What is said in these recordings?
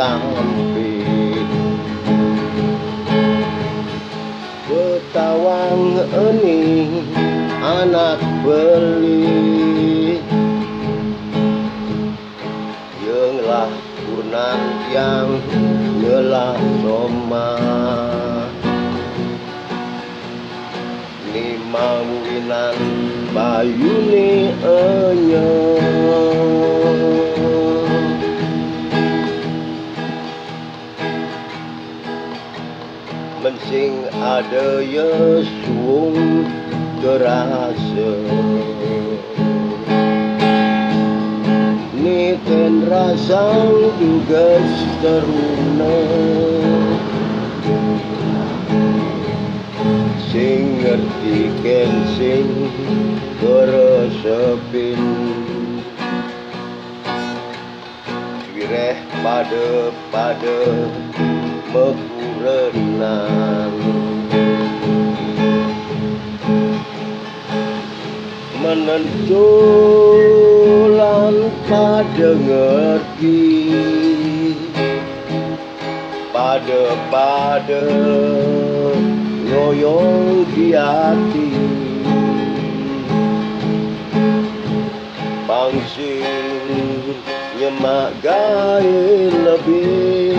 tampi Betawang ening anak beli Yeunglah purnan yang nyelah soma Ni mawinan bayuni Mensing ada Yesuung gerasa Ni ten rasang juga seruna Sing ngerti ken sing keresepin Wireh pada mekurenan Menentulan pada ngerti Pada ngoyong di hati Pangsing nyemak gaya lebih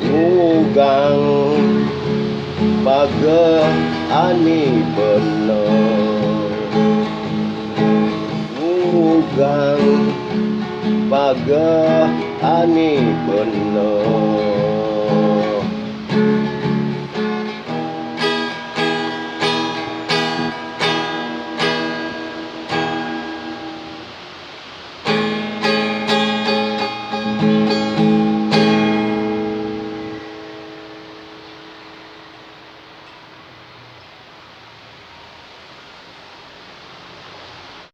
Ngugang baga ani bener Ngugang baga ani bener